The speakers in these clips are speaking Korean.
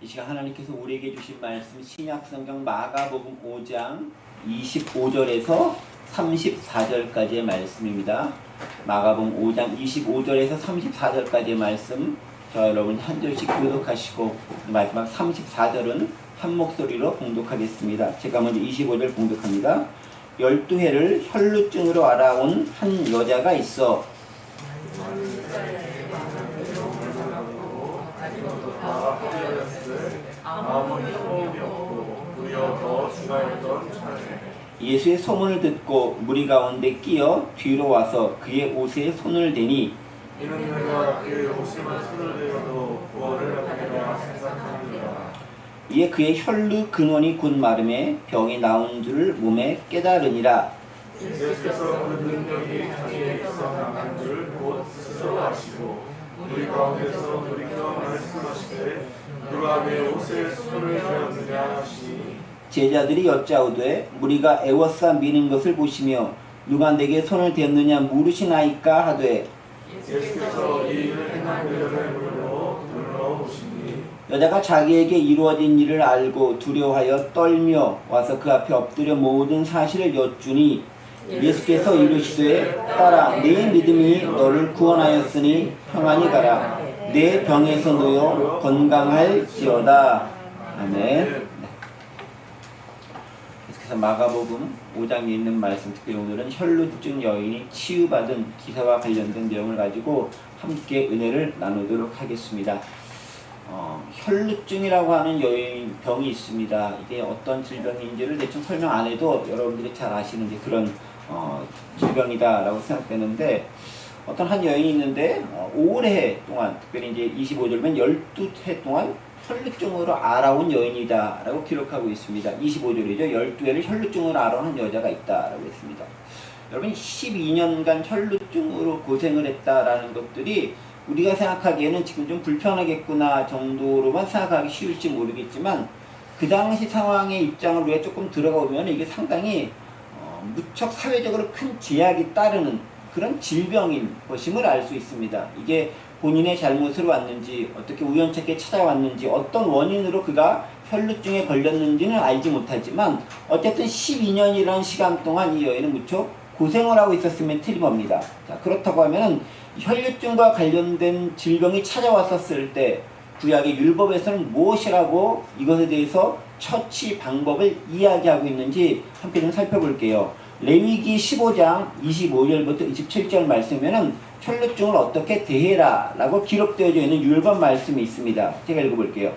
이 시간 하나님께서 우리에게 주신 말씀 신약성경 마가복음 5장 25절에서 34절까지의 말씀입니다. 마가복음 5장 25절에서 34절까지의 말씀 저 여러분 한 절씩 교독하시고 마지막 34절은 한 목소리로 봉독하겠습니다. 제가 먼저 25절 봉독합니다. 12해를 혈루증으로 알아온 한 여자가 있어 예수의 소문을 듣고 무리 가운데 끼어 뒤로 와서 그의 옷에 손을 대니 이는 내가 그의 옷에만 손을 대어도 구원을 얻으리라 생각합니다. 이에 그의 혈루 근원이 곧 마름에 병이 나온 줄을 몸에 깨달으니라. 예수께서 그 능력이 자기에 있어 나간 줄 곧 스스로 아시고 우리 가운데서 돌이켜 말씀하시되 누가 내 옷에 손을 대었느냐 하시니 제자들이 여짜오되 무리가 애워싸 미는 것을 보시며 누가 내게 손을 대었느냐 물으시나이까 하되 예수께서 이 일을 행한 그녀를 불러오시니 여자가 자기에게 이루어진 일을 알고 두려워하여 떨며 와서 그 앞에 엎드려 모든 사실을 여쭈니 예수께서 이르시되 딸아 네 믿음이 너를 구원하였으니 평안히 가라 내 병에서 놓여 건강할지어다. 아멘. 그래서 마가복음 5장에 있는 말씀, 특별히 오늘은 혈루증 여인이 치유받은 기사와 관련된 내용을 가지고 함께 은혜를 나누도록 하겠습니다. 혈루증이라고 하는 병이 있습니다. 이게 어떤 질병인지를 대충 설명 안 해도 여러분들이 잘 아시는 그런 질병이다라고 생각되는데, 어떤 한 여인이 있는데 오래 동안, 특별히 이제 25절면 12해 동안 혈루증으로 알아온 여인이다 라고 기록하고 있습니다. 25절이죠. 12해를 혈루증으로 알아온 한 여자가 있다 라고 했습니다. 여러분 12년간 혈루증으로 고생을 했다라는 것들이 우리가 생각하기에는 지금 좀 불편하겠구나 정도로만 생각하기 쉬울지 모르겠지만, 그 당시 상황의 입장을 우리가 조금 들어가 보면 이게 상당히 무척 사회적으로 큰 제약이 따르는 그런 질병인 것임을 알 수 있습니다. 이게 본인의 잘못으로 왔는지, 어떻게 우연찮게 찾아왔는지, 어떤 원인으로 그가 혈루증에 걸렸는지는 알지 못하지만 어쨌든 12년이라는 시간 동안 이 여인은 무척 고생을 하고 있었으면 틀림없습니다. 자, 그렇다고 하면 혈루증과 관련된 질병이 찾아왔었을 때 구약의 율법에서는 무엇이라고 이것에 대해서 처치 방법을 이야기하고 있는지 함께 좀 살펴볼게요. 레위기 15장 25절부터 27절 말씀에는 혈루증을 어떻게 대해라 라고 기록되어져 있는 율법 말씀이 있습니다. 제가 읽어볼게요.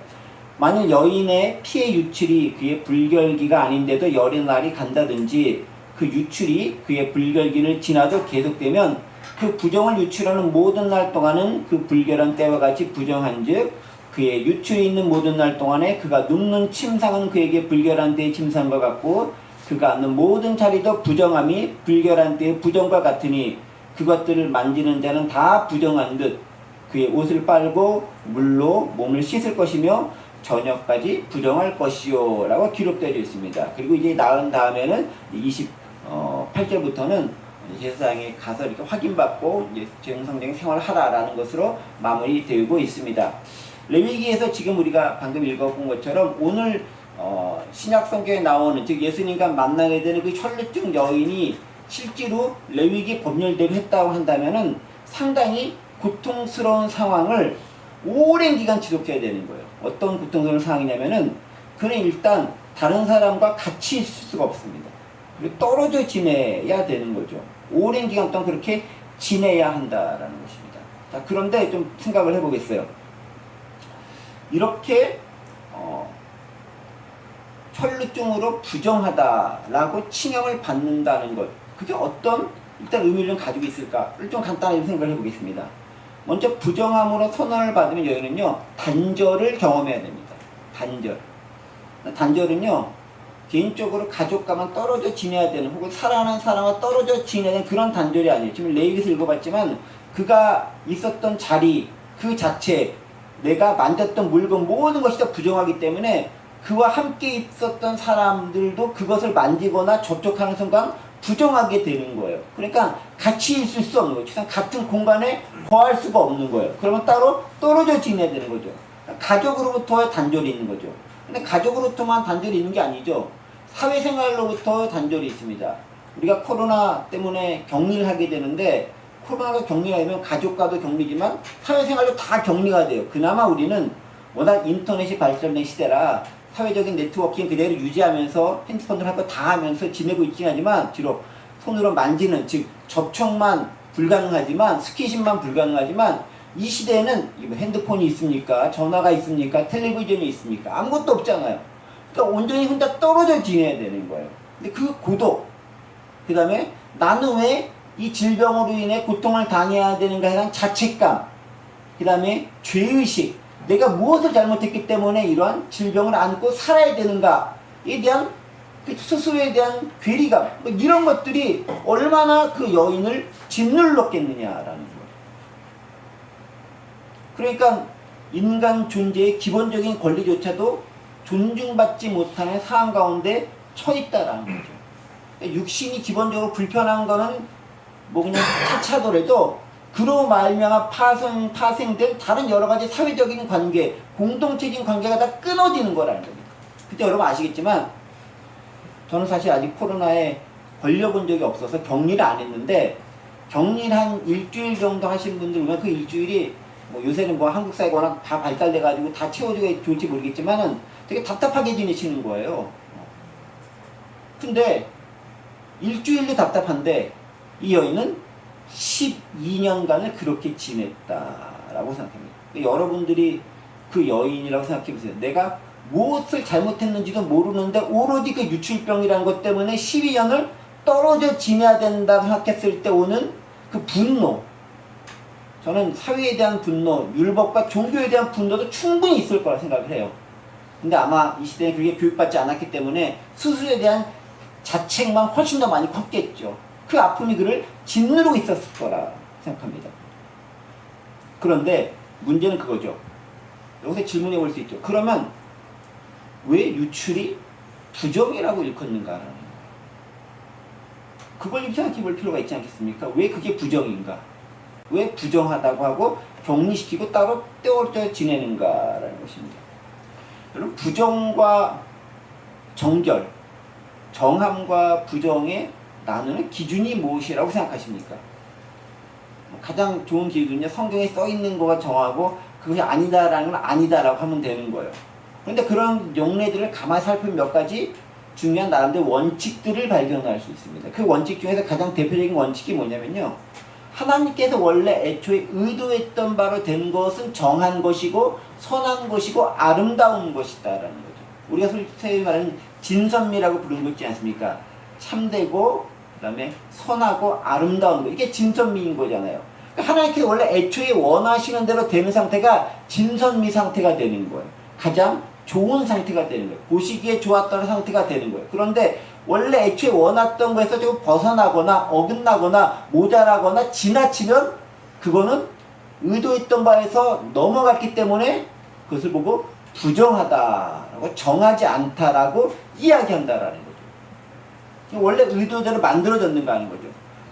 만일 여인의 피의 유출이 그의 불결기가 아닌데도 열의 날이 간다든지 그 유출이 그의 불결기를 지나도 계속되면 그 부정을 유출하는 모든 날 동안은 그 불결한 때와 같이 부정한즉 그의 유출이 있는 모든 날 동안에 그가 눕는 침상은 그에게 불결한 때의 침상과 같고 그가 앉는 모든 자리도 부정함이 불결한 때의 부정과 같으니 그것들을 만지는 자는 다 부정한 듯 그의 옷을 빨고 물로 몸을 씻을 것이며 저녁까지 부정할 것이요 라고 기록되어 있습니다. 그리고 이제 나은 다음에는 28절부터는 제사장에 가서 이렇게 확인받고 이제 정상적인 생활을 하라라는 것으로 마무리되고 있습니다. 레위기에서 지금 우리가 방금 읽어본 것처럼 오늘 신약 성경에 나오는, 즉 예수님과 만나게 되는 그 혈루증 여인이 실제로 레위기 법률대로 했다고 한다면은 상당히 고통스러운 상황을 오랜 기간 지속해야 되는 거예요. 어떤 고통스러운 상황이냐면은 그는 일단 다른 사람과 같이 있을 수가 없습니다. 그리고 떨어져 지내야 되는 거죠. 오랜 기간 동안 그렇게 지내야 한다라는 것입니다. 자, 그런데 좀 생각을 해보겠어요. 이렇게 혈루증으로 부정하다라고 칭함을 받는다는 것, 그게 어떤 일단 의미를 가지고 있을까를 좀 간단하게 생각을 해보겠습니다. 먼저 부정함으로 선언을 받으면 여인은요 단절을 경험해야 됩니다. 단절은요 개인적으로 가족과만 떨어져 지내야 되는, 혹은 사랑하는 사람과 떨어져 지내야 되는 그런 단절이 아니에요. 지금 레위기에서 읽어봤지만 그가 있었던 자리 그 자체, 내가 만졌던 물건 모든 것이 다 부정하기 때문에 그와 함께 있었던 사람들도 그것을 만지거나 접촉하는 순간 부정하게 되는 거예요. 그러니까 같이 있을 수 없는 거죠. 같은 공간에 거할 수가 없는 거예요. 그러면 따로 떨어져 지내야 되는 거죠. 가족으로부터 단절이 있는 거죠. 근데 가족으로부터만 단절이 있는 게 아니죠. 사회생활로부터 단절이 있습니다. 우리가 코로나 때문에 격리를 하게 되는데 코로나가 격리가 되면 가족과도 격리지만 사회생활도 다 격리가 돼요. 그나마 우리는 워낙 인터넷이 발전된 시대라 사회적인 네트워킹 그대로 유지하면서 핸드폰으로 할 거 다 하면서 지내고 있긴 하지만 비록 손으로 만지는 즉 접촉만 불가능하지만 스킨십만 불가능하지만 이 시대에는 핸드폰이 있습니까? 전화가 있습니까? 텔레비전이 있습니까? 아무것도 없잖아요. 그러니까 온전히 혼자 떨어져 지내야 되는 거예요. 근데 그 고독, 그 다음에 나는 왜 이 질병으로 인해 고통을 당해야 되는가에 대한 자책감, 그 다음에 죄의식, 내가 무엇을 잘못했기 때문에 이러한 질병을 안고 살아야 되는가에 대한 그 스스로에 대한 괴리감, 뭐 이런 것들이 얼마나 그 여인을 짓눌렀겠느냐라는 거예요. 그러니까 인간 존재의 기본적인 권리조차도 존중받지 못하는 상황 가운데 처했다라는 거죠. 그러니까 육신이 기본적으로 불편한 거는 뭐 그냥 차차더라도 그로 말미암아 파생된 다른 여러 가지 사회적인 관계, 공동체적인 관계가 다 끊어지는 거라는 겁니다. 그때 여러분 아시겠지만 저는 사실 아직 코로나에 걸려본 적이 없어서 격리를 안 했는데 격리를 한 일주일 정도 하신 분들 보면 그 일주일이 뭐 요새는 뭐 한국 사회가 워낙 다 발달돼가지고 다 채워주기 좋을지 모르겠지만은 되게 답답하게 지내시는 거예요. 근데 일주일도 답답한데 이 여인은 12년간을 그렇게 지냈다라고 생각합니다. 여러분들이 그 여인이라고 생각해 보세요. 내가 무엇을 잘못했는지도 모르는데 오로지 그 유출병이라는 것 때문에 12년을 떨어져 지내야 된다고 생각했을 때 오는 그 분노. 저는 사회에 대한 분노, 율법과 종교에 대한 분노도 충분히 있을 거라 생각을 해요. 근데 아마 이 시대에 그게 교육받지 않았기 때문에 스스로에 대한 자책만 훨씬 더 많이 컸겠죠. 그 아픔이 그를 짓누르고 있었을 거라 생각합니다. 그런데 문제는 그거죠. 여기서 질문해 볼 수 있죠. 그러면 왜 유출이 부정이라고 일컫는가라는 거예요. 그걸 좀 생각해 볼 필요가 있지 않겠습니까? 왜 그게 부정인가? 왜 부정하다고 하고 격리시키고 따로 떼어져 지내는가라는 것입니다. 여러분, 부정과 정결, 정함과 부정의 나누는 기준이 무엇이라고 생각하십니까? 가장 좋은 기준은요, 성경에 써 있는 거가 정하고 그것이 아니다라는 건 아니다라고 하면 되는 거예요. 그런데 그런 용례들을 가만히 살펴보면 몇 가지 중요한 나름대로 원칙들을 발견할 수 있습니다. 그 원칙 중에서 가장 대표적인 원칙이 뭐냐면요, 하나님께서 원래 애초에 의도했던 바로 된 것은 정한 것이고 선한 것이고 아름다운 것이다라는 거죠. 우리가 소위 말하는 진선미라고 부르는 거 있지 않습니까? 참되고 그 다음에 선하고 아름다운 거, 이게 진선미인 거잖아요. 그러니까 하나님께서 원래 애초에 원하시는 대로 되는 상태가 진선미 상태가 되는 거예요. 가장 좋은 상태가 되는 거예요. 보시기에 좋았던 상태가 되는 거예요. 그런데 원래 애초에 원했던 거에서 조금 벗어나거나 어긋나거나 모자라거나 지나치면 그거는 의도했던 바에서 넘어갔기 때문에 그것을 보고 부정하다라고, 정하지 않다라고 이야기한다라는 거죠. 원래 의도대로 만들어졌는가 하는 거죠.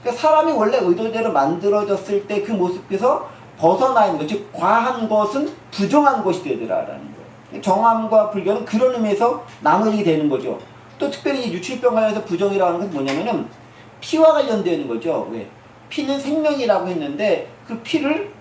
그러니까 사람이 원래 의도대로 만들어졌을 때 그 모습에서 벗어나 있는 것, 즉 과한 것은 부정한 것이 되더라라는 거예요. 정함과 불교는 그런 의미에서 나눠지게 되는 거죠. 또 특별히 유출병 관련해서 부정이라고 하는 것은 뭐냐면은 피와 관련되어 있는 거죠. 왜? 피는 생명이라고 했는데 그 피를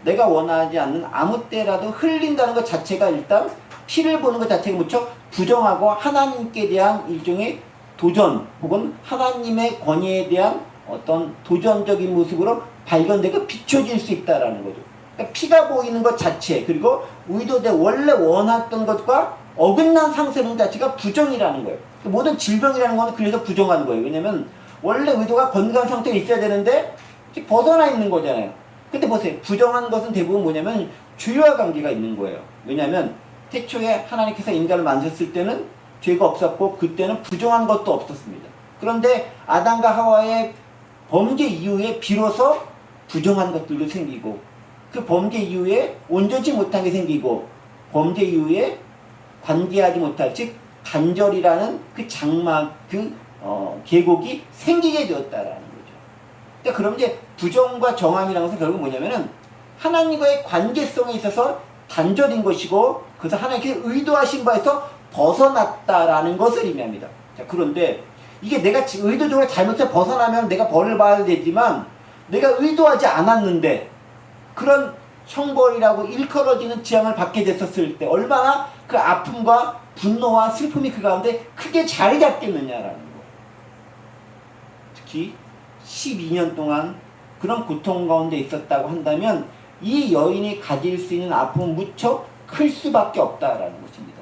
내가 원하지 않는 아무 때라도 흘린다는 것 자체가 일단 피를 보는 것 자체가 무척 부정하고 하나님께 대한 일종의 도전 혹은 하나님의 권위에 대한 어떤 도전적인 모습으로 발견되고 비춰질 수 있다라는 거죠. 그러니까 피가 보이는 것 자체, 그리고 의도대로 원래 원했던 것과 어긋난 상태는 자체가 부정이라는 거예요. 모든 질병이라는 거는 그래서 부정하는 거예요. 왜냐면 원래 의도가 건강한 상태가 있어야 되는데 벗어나 있는 거잖아요. 근데 보세요. 부정한 것은 대부분 뭐냐면 죄와 관계가 있는 거예요. 왜냐면 태초에 하나님께서 인간을 만드셨을 때는 죄가 없었고 그때는 부정한 것도 없었습니다. 그런데 아담과 하와의 범죄 이후에 비로소 부정한 것들도 생기고 그 범죄 이후에 온전치 못한 게 생기고 범죄 이후에 관계하지 못할, 즉 단절이라는 그 장막, 계곡이 생기게 되었다라는 거죠. 그러니까 그럼 이제 부정과 정함이라는 것은 결국 뭐냐면은 하나님과의 관계성에 있어서 단절인 것이고 그래서 하나님께 의도하신 바에서 벗어났다라는 것을 의미합니다. 자, 그런데 이게 내가 의도적으로 잘못해서 벗어나면 내가 벌을 받아야 되지만 내가 의도하지 않았는데 그런 형벌이라고 일컬어지는 재앙을 받게 됐었을 때 얼마나 그 아픔과 분노와 슬픔이 그 가운데 크게 자리 잡겠느냐라는 거. 특히 12년 동안 그런 고통 가운데 있었다고 한다면 이 여인이 가질 수 있는 아픔은 무척 클 수밖에 없다라는 것입니다.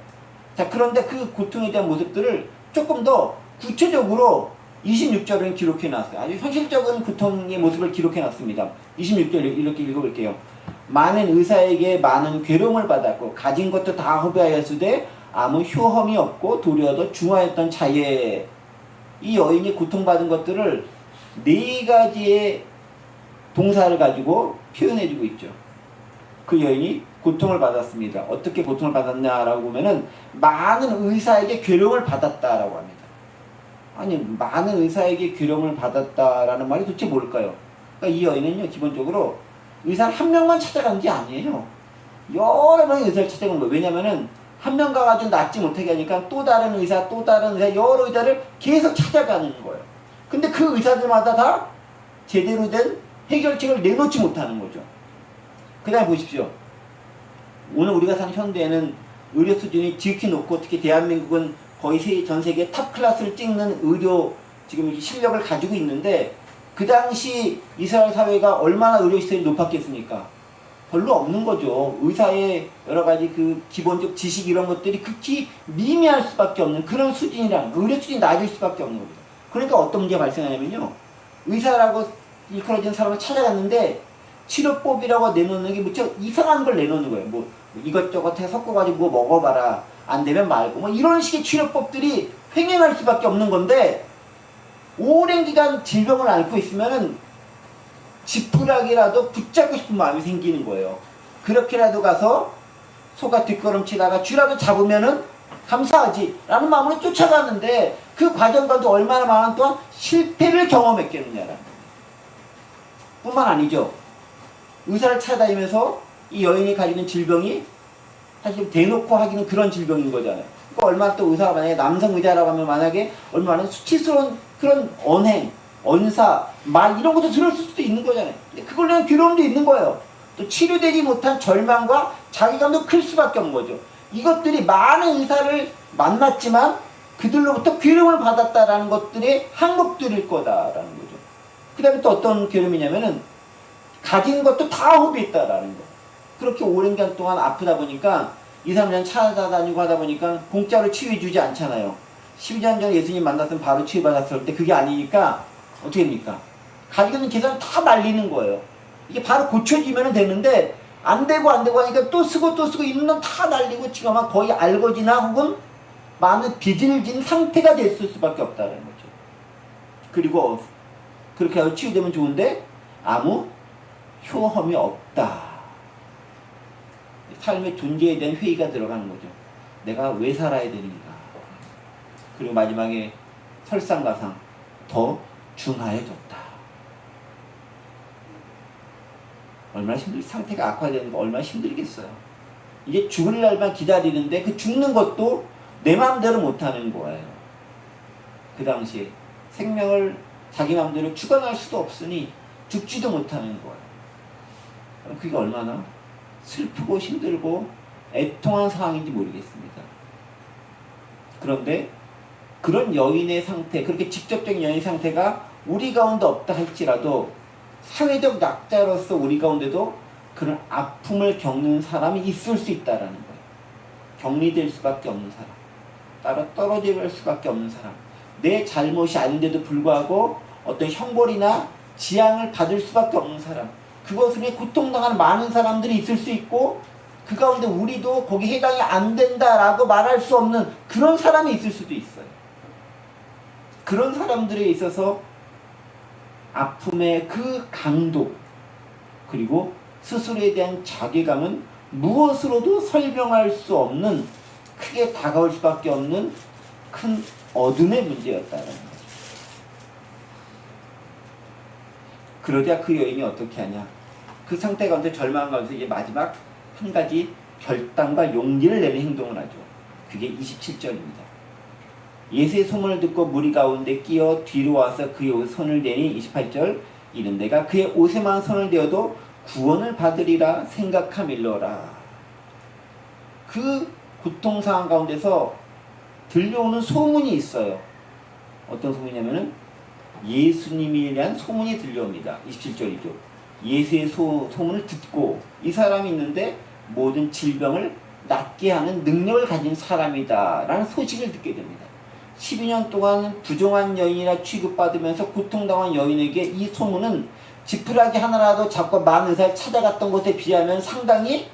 자, 그런데 그 고통에 대한 모습들을 조금 더 구체적으로 26절은 기록해 놨어요. 아주 현실적인 고통의 모습을 기록해 놨습니다. 26절 이렇게 읽어볼게요. 많은 의사에게 많은 괴로움을 받았고 가진 것도 다 허비하였으되 아무 효험이 없고 도리어도 중하였던 자에. 이 여인이 고통받은 것들을 네 가지의 동사를 가지고 표현해주고 있죠. 그 여인이 고통을 받았습니다. 어떻게 고통을 받았냐라고 보면은 많은 의사에게 괴로움을 받았다라고 합니다. 아니, 많은 의사에게 괴로움을 받았다라는 말이 도대체 뭘까요? 그러니까 이 여인은요, 기본적으로 의사를 한 명만 찾아간 게 아니에요. 여러 명의 의사를 찾아간 거예요. 왜냐면은 한 명 가가지고 낫지 못하게 하니까 또 다른 의사, 여러 의사를 계속 찾아가는 거예요. 근데 그 의사들마다 다 제대로 된 해결책을 내놓지 못하는 거죠. 그 다음에 보십시오. 오늘 우리가 사는 현대에는 의료 수준이 지극히 높고 특히 대한민국은 거의 전 세계 탑 클래스를 찍는 의료 지금 실력을 가지고 있는데 그 당시 이스라엘 사회가 얼마나 의료 시설이 높았겠습니까? 별로 없는 거죠. 의사의 여러 가지 그 기본적 지식 이런 것들이 극히 미미할 수밖에 없는 그런 수준이란 의료 수준이 낮을 수밖에 없는 겁니다. 그러니까 어떤 문제가 발생하냐면요. 의사라고 일컬어진 사람을 찾아갔는데 치료법이라고 내놓는 게 무척 이상한 걸 내놓는 거예요. 뭐 이것저것 해 섞어가지고 뭐 먹어봐라. 안 되면 말고 뭐 이런 식의 치료법들이 횡행할 수밖에 없는 건데 오랜 기간 질병을 앓고 있으면은 지푸라기라도 붙잡고 싶은 마음이 생기는 거예요. 그렇게라도 가서 소가 뒷걸음치다가 쥐라도 잡으면은 감사하지 라는 마음으로 쫓아가는데 그 과정과도 얼마나 많은 동안 실패를 경험했겠느냐라는 뿐만 아니죠. 의사를 찾아다니면서 이 여인이 가지는 질병이 사실 대놓고 하기는 그런 질병인 거잖아요. 그러니까 얼마나 또 의사가 만약에 남성 의사라고 하면 만약에 얼마나 수치스러운 그런 언행, 언사, 말 이런 것도 들었을 수도 있는 거잖아요. 근데 그걸 위한 괴로움도 있는 거예요. 또 치료되지 못한 절망과 자괴감도 클 수밖에 없는 거죠. 이것들이 많은 의사를 만났지만 그들로부터 괴로움을 받았다라는 것들의 항목들일 거다라는 거죠. 그 다음에 또 어떤 괴로움이냐면은 가진 것도 다 허비했다라는 거. 그렇게 오랜 기간 동안 아프다 보니까 2, 3년 찾아다니고 하다 보니까 공짜로 치유해주지 않잖아요. 12년 전에 예수님 만났으면 바로 치유받았을 때 그게 아니니까 어떻게 됩니까? 가지고 있는 재산 다 날리는 거예요. 이게 바로 고쳐지면 되는데 안 되고 하니까 또 쓰고 있는 건 다 날리고 지금 아마 거의 알거지나 혹은 많은 빚을 진 상태가 됐을 수밖에 없다는 거죠. 그리고 그렇게 하고 치유되면 좋은데 아무 효험이 없다. 삶의 존재에 대한 회의가 들어가는 거죠. 내가 왜 살아야 되는가. 그리고 마지막에 설상가상 더 중하해졌다. 얼마나 상태가 악화되는 거 얼마나 힘들겠어요. 이제 죽을 날만 기다리는데 그 죽는 것도 내 마음대로 못하는 거예요. 그 당시에 생명을 자기 마음대로 죽어날 수도 없으니 죽지도 못하는 거예요. 그럼 그게 얼마나 슬프고 힘들고 애통한 상황인지 모르겠습니다. 그런데 그런 여인의 상태, 그렇게 직접적인 여인의 상태가 우리 가운데 없다 할지라도 사회적 약자로서 우리 가운데도 그런 아픔을 겪는 사람이 있을 수 있다라는 거예요. 격리될 수밖에 없는 사람, 따로 떨어질 수밖에 없는 사람, 내 잘못이 아닌데도 불구하고 어떤 형벌이나 지향을 받을 수밖에 없는 사람, 그것을 위해 고통당하는 많은 사람들이 있을 수 있고 그 가운데 우리도 거기 해당이 안 된다라고 말할 수 없는 그런 사람이 있을 수도 있어요. 그런 사람들에 있어서 아픔의 그 강도 그리고 스스로에 대한 자괴감은 무엇으로도 설명할 수 없는 크게 다가올 수밖에 없는 큰 어둠의 문제였다는 거죠. 그러자 그 여인이 어떻게 하냐. 그 상태 가운데 절망 가운데 이제 마지막 한 가지 결단과 용기를 내는 행동을 하죠. 그게 27절입니다. 예수의 소문을 듣고 무리 가운데 끼어 뒤로 와서 그의 옷에 손을 대니 28절 이는 내가 그의 옷에만 손을 대어도 구원을 받으리라 생각함일러라. 그 고통 상황 가운데서 들려오는 소문이 있어요. 어떤 소문이냐면은 예수님에 대한 소문이 들려옵니다. 27절이죠. 예수의 소문을 듣고 이 사람이 있는데 모든 질병을 낫게 하는 능력을 가진 사람이다 라는 소식을 듣게 됩니다. 12년 동안 부정한 여인이라 취급받으면서 고통당한 여인에게 이 소문은 지푸라기 하나라도 잡고 많은 살 찾아갔던 것에 비하면 상당히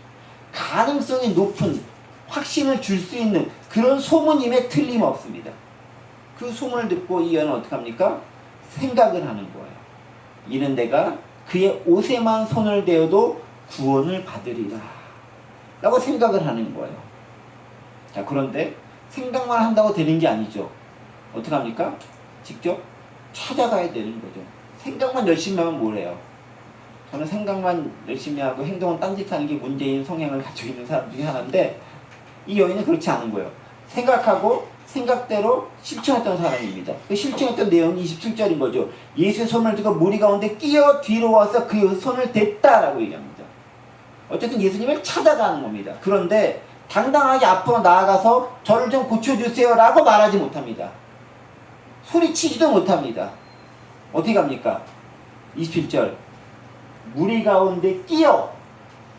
가능성이 높은 확신을 줄 수 있는 그런 소문임에 틀림없습니다. 그 소문을 듣고 이 여인은 어떻게 합니까? 생각을 하는 거예요. 이는 내가 그의 옷에만 손을 대어도 구원을 받으리라 라고 생각을 하는 거예요. 자, 그런데 생각만 한다고 되는 게 아니죠. 어떻게 합니까? 직접 찾아가야 되는 거죠. 생각만 열심히 하면 뭘 해요? 저는 생각만 열심히 하고 행동은 딴짓하는 게 문제인 성향을 가지고 있는 사람 중에 하나인데 이 여인은 그렇지 않은 거예요. 생각하고 생각대로 실천했던 사람입니다. 그 실천했던 내용이 27절인 거죠. 예수의 손을 들고 무리 가운데 끼어 뒤로 와서 그의 손을 댔다라고 얘기합니다. 어쨌든 예수님을 찾아가는 겁니다. 그런데 당당하게 앞으로 나아가서 저를 좀 고쳐주세요 라고 말하지 못합니다. 소리치지도 못합니다. 어떻게 합니까? 27절 무리 가운데 끼어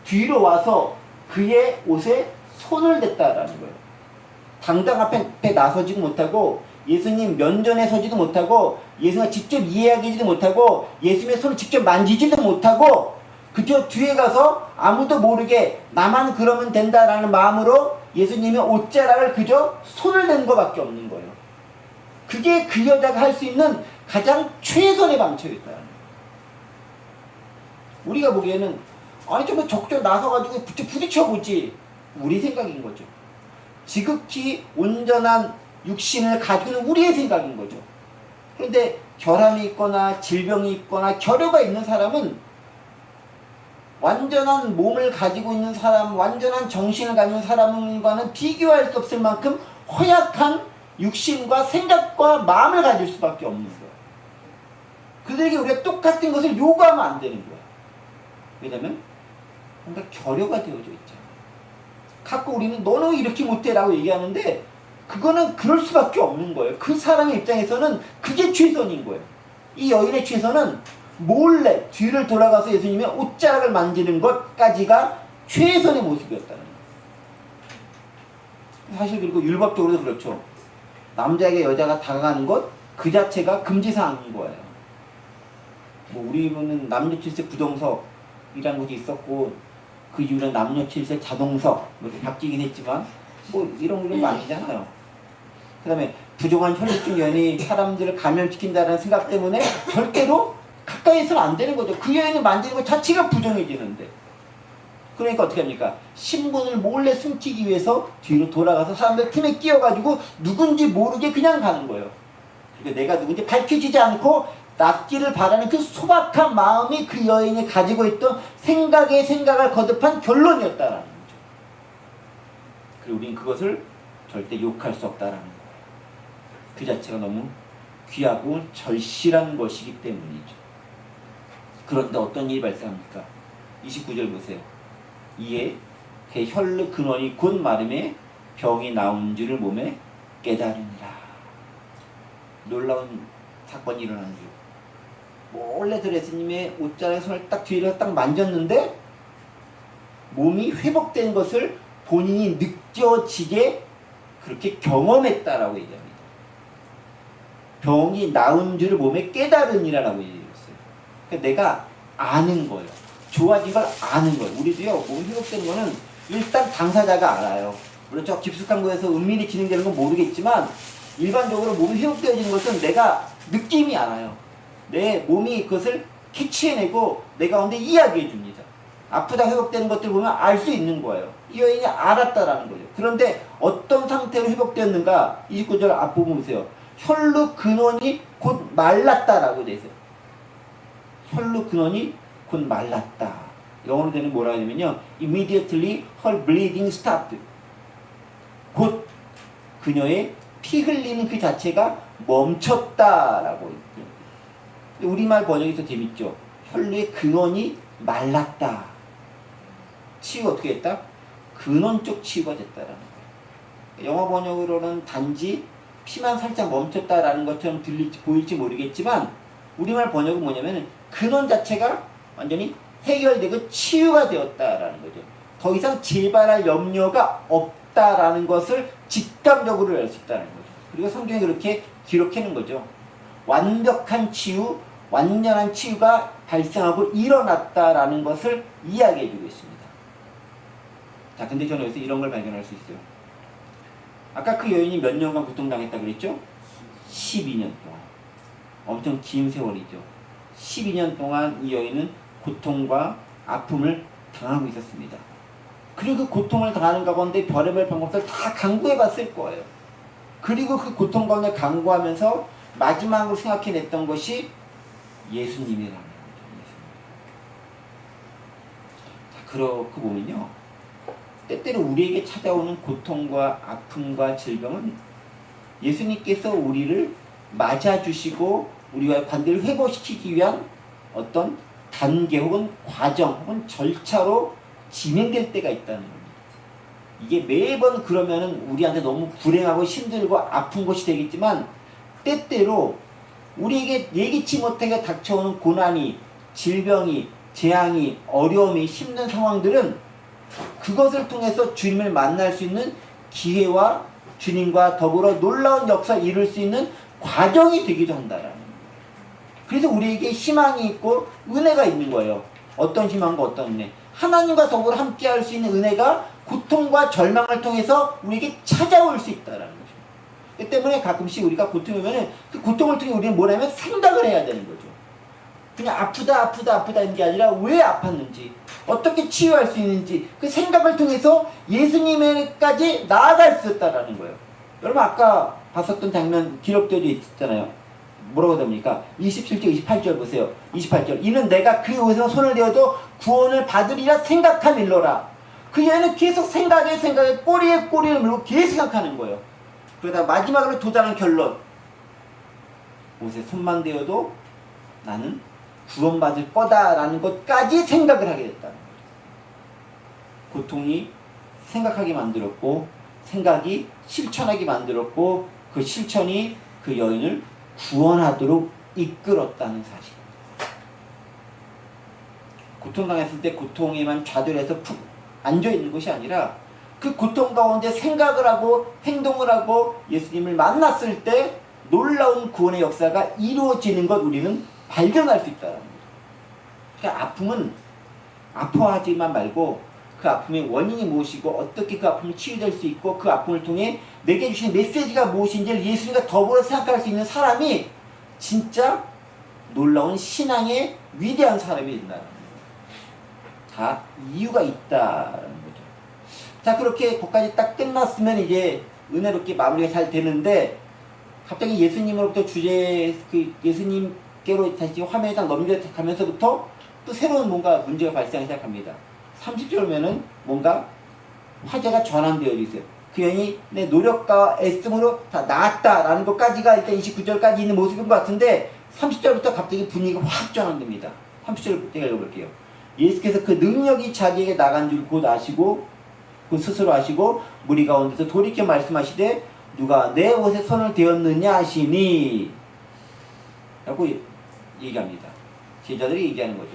뒤로 와서 그의 옷에 손을 댔다라는 거예요. 당당 앞에 나서지도 못하고 예수님 면전에 서지도 못하고 예수님과 직접 이야기하지도 못하고 예수님의 손을 직접 만지지도 못하고 그저 뒤에 가서 아무도 모르게 나만 그러면 된다라는 마음으로 예수님의 옷자락을 그저 손을 댄 것밖에 없는 거예요. 그게 그 여자가 할 수 있는 가장 최선의 방법이었다. 우리가 보기에는 아니 좀 적극적으로 나서가지고 부딪혀보지 우리 생각인 거죠. 지극히 온전한 육신을 가지고 있는 우리의 생각인 거죠. 그런데 결함이 있거나 질병이 있거나 결여가 있는 사람은 완전한 몸을 가지고 있는 사람, 완전한 정신을 가지고 있는 사람과는 비교할 수 없을 만큼 허약한 육신과 생각과 마음을 가질 수밖에 없는 거예요. 그들에게 우리가 똑같은 것을 요구하면 안 되는 거예요. 왜냐면 뭔가 결여가 되어져 있잖아요. 갖고 우리는 너는 이렇게 못해라고 얘기하는데 그거는 그럴 수밖에 없는 거예요. 그 사람의 입장에서는 그게 최선인 거예요. 이 여인의 최선은 몰래 뒤를 돌아가서 예수님의 옷자락을 만지는 것까지가 최선의 모습이었다는 거예요. 사실 그리고 율법적으로도 그렇죠. 남자에게 여자가 다가가는 것 그 자체가 금지사항인 거예요. 뭐 우리는 남녀 칠세 부동석이라는 것이 있었고 그 이후는 남녀 칠세 자동석 이렇게 바뀌긴 했지만 뭐 이런 거 아니잖아요. 그 다음에 부정한 혈육증 여인이 사람들을 감염시킨다는 생각 때문에 절대로 가까이서는 안 되는 거죠. 그 여인을 만지는 것 자체가 부정해지는데. 그러니까 어떻게 합니까? 신분을 몰래 숨기기 위해서 뒤로 돌아가서 사람들 틈에 끼어가지고 누군지 모르게 그냥 가는 거예요. 그러니까 내가 누군지 밝혀지지 않고 낫기를 바라는 그 소박한 마음이 그 여인이 가지고 있던 생각에 생각을 거듭한 결론이었다라는 거죠. 그리고 우리는 그것을 절대 욕할 수 없다라는 거예요. 그 자체가 너무 귀하고 절실한 것이기 때문이죠. 그런데 어떤 일이 발생합니까? 29절 보세요. 이에 그의 혈루 근원이 곧 마름에 병이 나온 줄을 몸에 깨달으니라. 놀라운 사건이 일어난 줄. 몰래 예수님의 옷자락에 손을 딱 뒤로 딱 만졌는데 몸이 회복된 것을 본인이 느껴지게 그렇게 경험했다라고 얘기합니다. 병이 나은 줄을 몸에 깨달으니라라고 얘기했어요. 그러니까 내가 아는 거예요. 좋아진 걸 아는 거예요. 우리도요, 몸이 회복되는 거는 일단 당사자가 알아요. 물론 저 깊숙한 곳에서 은밀히 진행되는 건 모르겠지만 일반적으로 몸이 회복되어지는 것은 내가 느낌이 알아요. 내 몸이 그것을 캐치해내고 내 가운데 이야기해 줍니다. 아프다 회복되는 것들 보면 알 수 있는 거예요. 이 여인이 알았다라는 거죠. 그런데 어떤 상태로 회복되었는가? 29절 앞부분 보세요. 혈루 근원이 곧 말랐다라고 되어 있어요. 혈루 근원이 곧 말랐다. 영어로 되는 뭐라 하냐면요. Immediately her bleeding stopped. 곧 그녀의 피 흘리는 그 자체가 멈췄다라고 있죠. 우리말 번역이 더 재밌죠. 혈루의 근원이 말랐다. 치유 어떻게 했다? 근원 쪽 치유가 됐다라는 거예요. 영어 번역으로는 단지 피만 살짝 멈췄다라는 것처럼 보일지 모르겠지만 우리말 번역은 뭐냐면 근원 자체가 완전히 해결되고 치유가 되었다라는 거죠. 더 이상 재발할 염려가 없다라는 것을 직감적으로 알 수 있다는 거죠. 그리고 성경이 그렇게 기록하는 거죠. 완벽한 치유, 완전한 치유가 발생하고 일어났다라는 것을 이야기해주고 있습니다. 자, 근데 저는 여기서 이런 걸 발견할 수 있어요. 아까 그 여인이 몇 년간 고통당했다 그랬죠? 12년 동안. 엄청 긴 세월이죠. 12년 동안 이 여인은 고통과 아픔을 당하고 있었습니다. 그리고 그 고통을 당하는 가운데 별의별 방법들 다 강구해 봤을 거예요. 그리고 그 고통 가운데 강구하면서 마지막으로 생각해냈던 것이 예수님이라는 거죠. 자, 그렇고 보면요. 때때로 우리에게 찾아오는 고통과 아픔과 질병은 예수님께서 우리를 맞아주시고 우리와의 관계를 회복시키기 위한 어떤 단계 혹은 과정 혹은 절차로 진행될 때가 있다는 겁니다. 이게 매번 그러면은 우리한테 너무 불행하고 힘들고 아픈 것이 되겠지만 때때로 우리에게 예기치 못하게 닥쳐오는 고난이, 질병이, 재앙이, 어려움이, 힘든 상황들은 그것을 통해서 주님을 만날 수 있는 기회와 주님과 더불어 놀라운 역사를 이룰 수 있는 과정이 되기도 한다라는 거예요. 그래서 우리에게 희망이 있고 은혜가 있는 거예요. 어떤 희망과 어떤 은혜? 하나님과 더불어 함께 할 수 있는 은혜가 고통과 절망을 통해서 우리에게 찾아올 수 있다라는 거죠. 그 때문에 가끔씩 우리가 고통이 오면 그 고통을 통해 우리는 뭐냐면 생각을 해야 되는 거죠. 그냥 아프다 이런 게 아니라 왜 아팠는지, 어떻게 치유할 수 있는지 그 생각을 통해서 예수님에까지 나아갈 수 있다라는 거예요. 여러분 아까 봤었던 장면 기록되어 있었잖아요. 뭐라고 됩니까? 27절 28절 보세요. 28절 이는 내가 그 옷에서 손을 대어도 구원을 받으리라 생각함일러라. 그 여인은 계속 생각에 꼬리에 꼬리를 물고 계속 생각하는 거예요. 그러다 마지막으로 도달한 결론, 옷에 손만 대어도 나는 구원받을 거다라는 것까지 생각을 하게 됐다는 거죠. 고통이 생각하게 만들었고 생각이 실천하게 만들었고 그 실천이 그 여인을 구원하도록 이끌었다는 사실. 고통당했을 때 고통에만 좌절해서 푹 앉아있는 것이 아니라 그 고통 가운데 생각을 하고 행동을 하고 예수님을 만났을 때 놀라운 구원의 역사가 이루어지는 것 우리는 발견할 수 있다는 거죠. 그러니까 아픔은 아파하지만 말고 그 아픔의 원인이 무엇이고 어떻게 그 아픔이 치유될 수 있고 그 아픔을 통해 내게 주신 메시지가 무엇인지를 예수님과 더불어 생각할 수 있는 사람이 진짜 놀라운 신앙의 위대한 사람이 된다는 거예요. 다 이유가 있다는 거죠. 자, 그렇게 거기까지 딱 끝났으면 이제 은혜롭게 마무리가 잘 되는데 갑자기 예수님으로부터 예수님께로 다시 화면에 딱 넘겨가면서부터 또 새로운 뭔가 문제가 발생하기 시작합니다. 30절면은 뭔가 화제가 전환되어 있어요. 그 여인이 내 노력과 애씀으로 다 나았다라는 것까지가 일단 29절까지 있는 모습인 것 같은데 30절부터 갑자기 분위기가 확 전환됩니다. 30절부터 제가 읽어볼게요. 예수께서 그 능력이 자기에게 나간 줄 곧 아시고 곧 스스로 아시고 무리 가운데서 돌이켜 말씀하시되 누가 내 옷에 손을 대었느냐 하시니 라고 얘기합니다. 제자들이 얘기하는 거죠.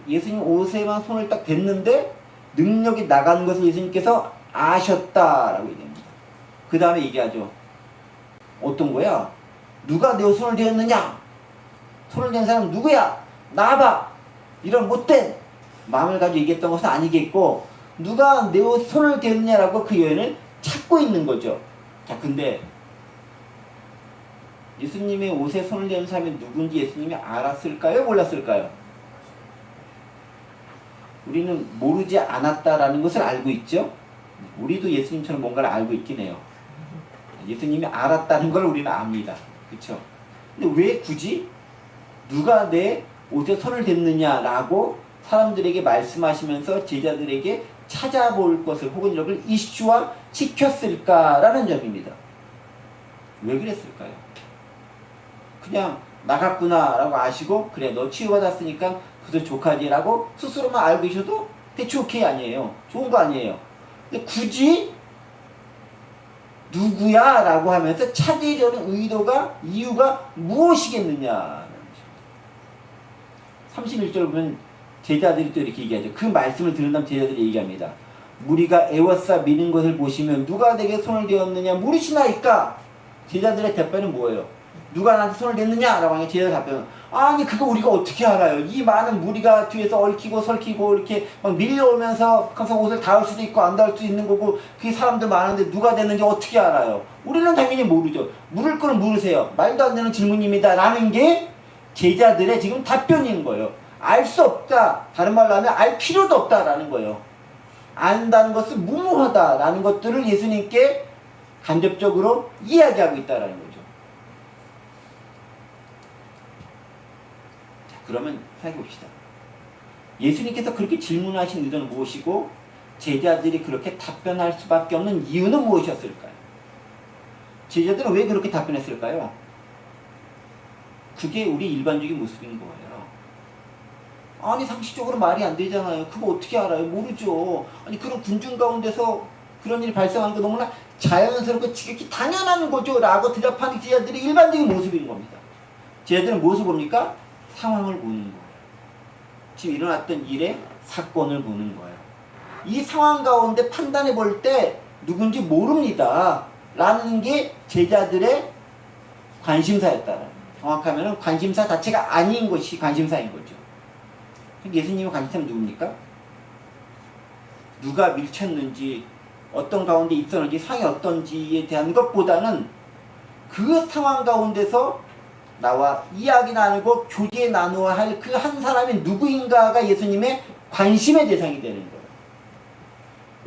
예수님 옷에만 손을 딱 댔는데 능력이 나가는 것을 예수님께서 아셨다라고 얘기합니다. 그 다음에 얘기하죠. 어떤 거야? 누가 내 옷에 손을 대었느냐? 손을 댄 사람 누구야? 나와봐! 이런 못된 마음을 가지고 얘기했던 것은 아니겠고 누가 내 옷에 손을 대었느냐라고 그 여인을 찾고 있는 거죠. 자, 근데 예수님의 옷에 손을 대는 사람이 누군지 예수님이 알았을까요? 몰랐을까요? 우리는 모르지 않았다라는 것을 알고 있죠. 우리도 예수님처럼 뭔가를 알고 있긴 해요. 예수님이 알았다는 걸 우리는 압니다. 그렇죠? 근데 왜 굳이 누가 내 옷에 손을 댔느냐라고 사람들에게 말씀하시면서 제자들에게 찾아볼 것을 혹은 이걸 이슈화 시켰을까라는 점입니다. 왜 그랬을까요? 그냥 나갔구나 라고 아시고 그래 너 치유받았으니까 그래서 좋아지 라고 스스로만 알고 계셔도 대충 오케이 아니에요. 좋은 거 아니에요. 근데 굳이 누구야 라고 하면서 찾으려는 의도가 이유가 무엇이겠느냐. 31절 보면 제자들이 또 이렇게 얘기하죠. 그 말씀을 들은 다음 제자들이 얘기합니다. 무리가 애워싸 미는 것을 보시면 누가 내게 손을 대었느냐 물으시나이까. 제자들의 답변은 뭐예요? 누가 나한테 손을 댔느냐? 라고 하니 제자들 답변은 아니 그거 우리가 어떻게 알아요? 이 많은 무리가 뒤에서 얽히고 설키고 이렇게 막 밀려오면서 항상 옷을 닿을 수도 있고 안 닿을 수도 있는 거고 그게 사람들 많은데 누가 됐는지 어떻게 알아요? 우리는 당연히 모르죠. 물을 거는 물으세요. 말도 안 되는 질문입니다. 라는 게 제자들의 지금 답변인 거예요. 알 수 없다. 다른 말로 하면 알 필요도 없다라는 거예요. 안다는 것은 무모하다라는 것들을 예수님께 간접적으로 이야기하고 있다라는 거죠. 자, 그러면 생각해 봅시다. 예수님께서 그렇게 질문하신 의도는 무엇이고 제자들이 그렇게 답변할 수밖에 없는 이유는 무엇이었을까요? 제자들은 왜 그렇게 답변했을까요? 그게 우리 일반적인 모습인 거예요. 아니 상식적으로 말이 안 되잖아요. 그거 어떻게 알아요? 모르죠. 아니 그런 군중 가운데서 그런 일이 발생하는 거 너무나 자연스럽고 지극히 당연한 거죠 라고 대답하는 제자들이 일반적인 모습인 겁니다. 제자들은 무엇을 봅니까? 상황을 보는 거예요. 지금 일어났던 일의 사건을 보는 거예요. 이 상황 가운데 판단해 볼 때 누군지 모릅니다 라는 게 제자들의 관심사였다. 정확하면 관심사 자체가 아닌 것이 관심사인 거죠. 예수님의 관심사는 누굽니까? 누가 밀쳤는지 어떤 가운데 있었는지 상황이 어떤지에 대한 것보다는 그 상황 가운데서 나와 이야기 나누고 교제 나누어야 할 그 한 사람이 누구인가가 예수님의 관심의 대상이 되는 거예요.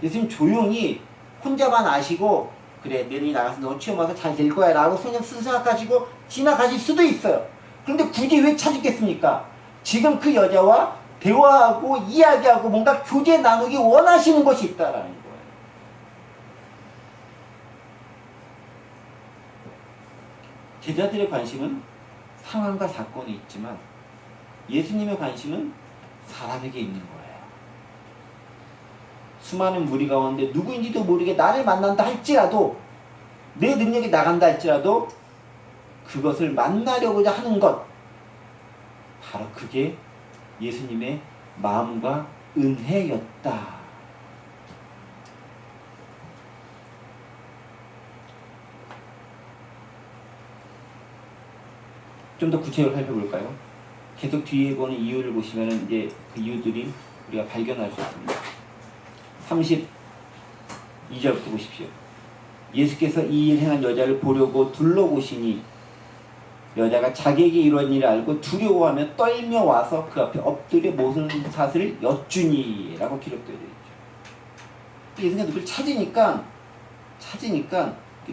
예수님 조용히 혼자만 아시고 그래 내년에 나가서 너 취업 와서 잘 될 거야 라고 그냥 생각하시고 지나가실 수도 있어요. 그런데 굳이 왜 찾겠습니까? 지금 그 여자와 대화하고 이야기하고 뭔가 교제 나누기 원하시는 것이 있다라는 거예요. 제자들의 관심은 상황과 사건이 있지만 예수님의 관심은 사람에게 있는 거예요. 수많은 무리 가운데 누구인지도 모르게 나를 만난다 할지라도 내 능력이 나간다 할지라도 그것을 만나려고자 하는 것 바로 그게 예수님의 마음과 은혜였다. 좀 더 구체적으로 살펴볼까요? 계속 뒤에 보는 이유를 보시면 이제 그 이유들이 우리가 발견할 수 있습니다. 32절부터 보십시오. 예수께서 이 일 행한 여자를 보려고 둘러보시니 여자가 자기에게 이런 일을 알고 두려워하며 떨며 와서 그 앞에 엎드려 모든 사실을 여쭈니 라고 기록되어 있죠. 예수님이 누굴 찾으니까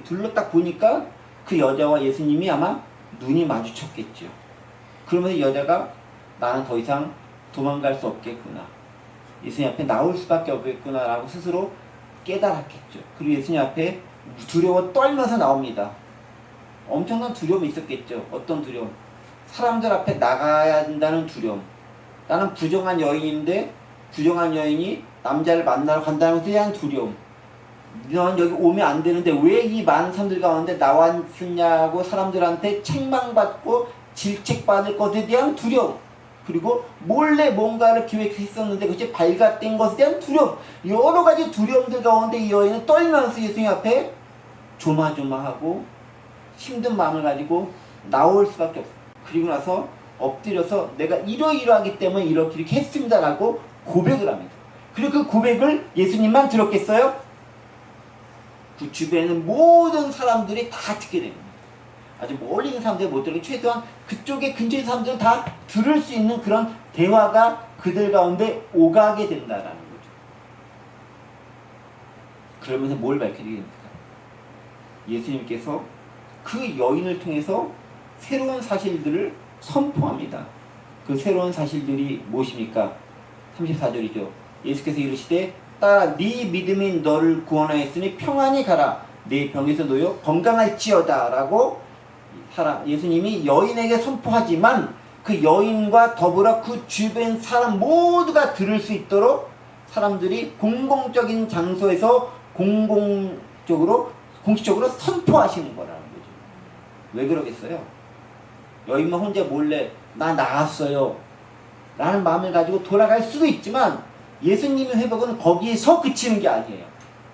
둘러 딱 보니까 그 여자와 예수님이 아마 눈이 마주쳤겠죠. 그러면서 여자가 나는 더 이상 도망갈 수 없겠구나. 예수님 앞에 나올 수밖에 없겠구나 라고 스스로 깨달았겠죠. 그리고 예수님 앞에 두려워 떨면서 나옵니다. 엄청난 두려움이 있었겠죠. 어떤 두려움? 사람들 앞에 나가야 한다는 두려움. 나는 부정한 여인인데 부정한 여인이 남자를 만나러 간다는 것에 대한 두려움. 넌 여기 오면 안 되는데 왜 이 많은 사람들 가운데 나왔느냐고 사람들한테 책망받고 질책받을 것에 대한 두려움. 그리고 몰래 뭔가를 기획했었는데 그것이 발각된 것에 대한 두려움. 여러 가지 두려움들 가운데 이 여인은 떨면서 예수님 앞에 조마조마하고 힘든 마음을 가지고 나올 수밖에 없어요. 그리고 나서 엎드려서 내가 이러이러하기 때문에 이렇게 했습니다라고 고백을 합니다. 그리고 그 고백을 예수님만 들었겠어요? 그 주변에 있는 모든 사람들이 다 듣게 됩니다. 아주 멀리 있는 사람들이 못 들게 최소한 그쪽에 근처에 있는 사람들은 다 들을 수 있는 그런 대화가 그들 가운데 오가게 된다라는 거죠. 그러면서 뭘 밝히게 됩니까? 예수님께서 그 여인을 통해서 새로운 사실들을 선포합니다. 그 새로운 사실들이 무엇입니까? 34절이죠. 예수께서 이르시되 딸아 네 믿음이 너를 구원하였으니 평안히 가라. 내 병에서 놓여 건강할지어다 라고 예수님이 여인에게 선포하지만 그 여인과 더불어 그 주변 사람 모두가 들을 수 있도록 사람들이 공공적인 장소에서 공식적으로 선포하시는 거라는 거죠. 왜 그러겠어요? 여인만 혼자 몰래 나 나았어요 라는 마음을 가지고 돌아갈 수도 있지만 예수님의 회복은 거기에서 그치는 게 아니에요.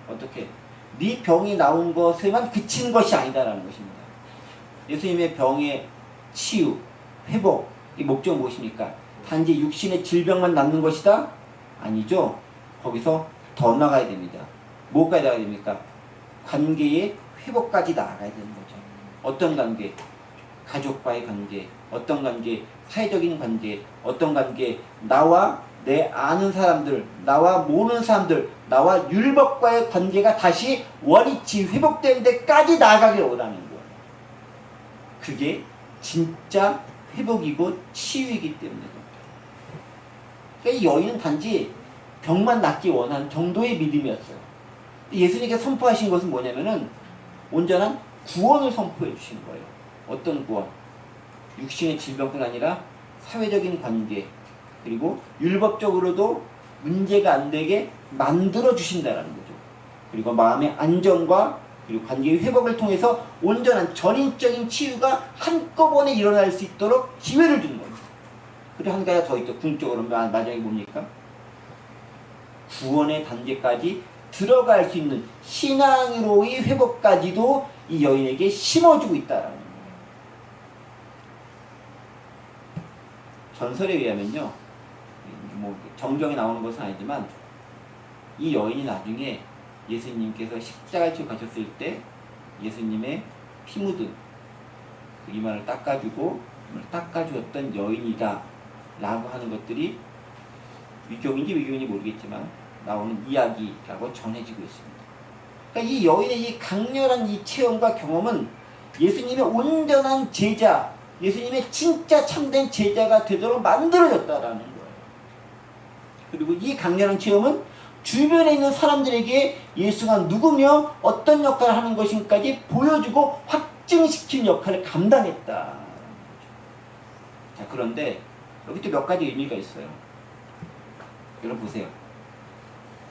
어떻게? 네 병이 나온 것에만 그치는 것이 아니다라는 것입니다. 예수님의 병의 치유, 회복, 이 목적은 무엇입니까? 단지 육신의 질병만 낫는 것이다? 아니죠. 거기서 더 나가야 됩니다. 뭐까지 나가야 됩니까? 관계의 회복까지 나아가야 되는 거죠. 어떤 관계? 가족과의 관계, 어떤 관계? 사회적인 관계, 어떤 관계? 나와 내 아는 사람들, 나와 모르는 사람들, 나와 율법과의 관계가 다시 원위치 회복되는 데까지 나아가길 원하는 거예요. 그게 진짜 회복이고 치유이기 때문에. 그러니까 이 여인은 단지 병만 낫기 원하는 정도의 믿음이었어요. 예수님께서 선포하신 것은 뭐냐면은 온전한 구원을 선포해 주신 거예요. 어떤 구원? 육신의 질병뿐 아니라 사회적인 관계, 그리고 율법적으로도 문제가 안 되게 만들어 주신다는 거죠. 그리고 마음의 안정과 그리고 관계의 회복을 통해서 온전한 전인적인 치유가 한꺼번에 일어날 수 있도록 기회를 주는 겁니다. 그리고 한 가지 더 있죠. 궁극적으로 마지막에 뭡니까? 구원의 단계까지 들어갈 수 있는 신앙으로의 회복까지도 이 여인에게 심어주고 있다라는 거예요. 전설에 의하면요, 뭐 정정에 나오는 것은 아니지만 이 여인이 나중에 예수님께서 십자가에 지고 가셨을 때 예수님의 피 묻은 그 이마를 닦아주었던 여인이다 라고 하는 것들이 위경인지 위경인지 모르겠지만 나오는 이야기라고 전해지고 있습니다. 그러니까 이 여인의 이 강렬한 이 체험과 경험은 예수님의 온전한 제자, 예수님의 진짜 참된 제자가 되도록 만들어졌다라는 거예요. 그리고 이 강렬한 체험은 주변에 있는 사람들에게 예수가 누구며 어떤 역할을 하는 것인까지 보여주고 확증시킨 역할을 감당했다. 자, 그런데 여기 또 몇 가지 의미가 있어요. 여러분 보세요.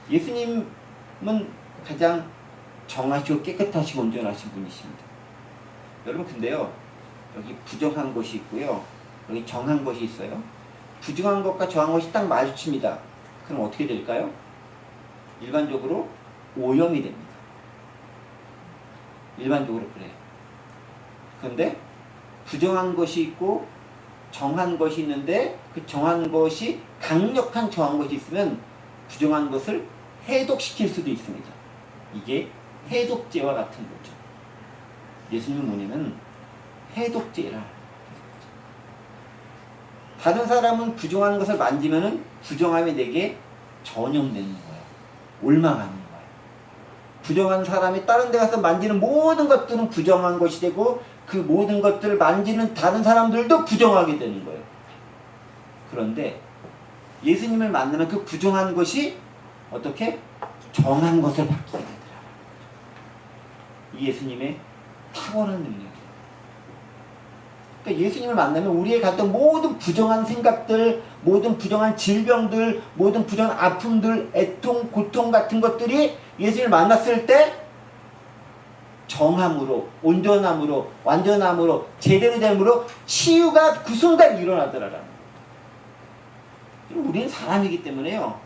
예수님은 가장 정하시고 깨끗하시고 온전하신 분이십니다. 여러분 근데요, 여기 부정한 것이 있고요, 여기 정한 것이 있어요. 부정한 것과 정한 것이 딱 마주칩니다. 그럼 어떻게 될까요? 일반적으로 오염이 됩니다. 일반적으로 그래요. 그런데 부정한 것이 있고 정한 것이 있는데 그 정한 것이 강력한 정한 것이 있으면 부정한 것을 해독시킬 수도 있습니다. 이게 해독제와 같은 거죠. 예수님은 뭐냐면 해독제라. 다른 사람은 부정한 것을 만지면은 부정함이 내게 전염되는 거예요. 올망하는 거예요. 부정한 사람이 다른 데 가서 만지는 모든 것들은 부정한 것이 되고 그 모든 것들을 만지는 다른 사람들도 부정하게 되는 거예요. 그런데 예수님을 만나면 그 부정한 것이 어떻게? 정한 것을 바뀌게 되더라고요. 이 예수님의 탁월한 능력이에요. 그러니까 예수님을 만나면 우리의 갔던 모든 부정한 생각들, 모든 부정한 질병들, 모든 부정한 아픔들, 애통, 고통 같은 것들이 예수님을 만났을 때 정함으로, 온전함으로, 완전함으로, 제대로 됨으로 치유가 그 순간 일어나더라라는 거예요. 우리는 사람이기 때문에요.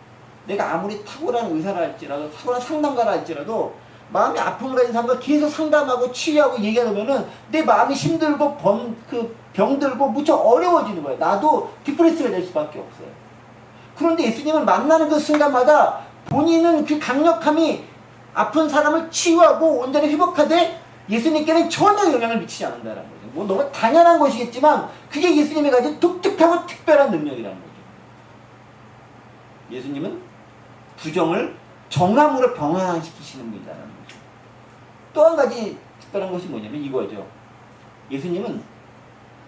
내가 아무리 탁월한 의사라 할지라도, 탁월한 상담가라 할지라도 마음이 아픔을 가진 사람과 계속 상담하고 치유하고 얘기하면은 내 마음이 힘들고 병들고 무척 어려워지는 거예요. 나도 디프레스가 될 수밖에 없어요. 그런데 예수님을 만나는 그 순간마다 본인은 그 강력함이 아픈 사람을 치유하고 온전히 회복하되 예수님께는 전혀 영향을 미치지 않는다는 거죠. 뭐 너무 당연한 것이겠지만 그게 예수님이 가진 독특하고 특별한 능력이라는 거죠. 예수님은 부정을 정함으로 병화시키시는 분이라는 거죠. 또 한 가지 특별한 것이 뭐냐면 이거죠. 예수님은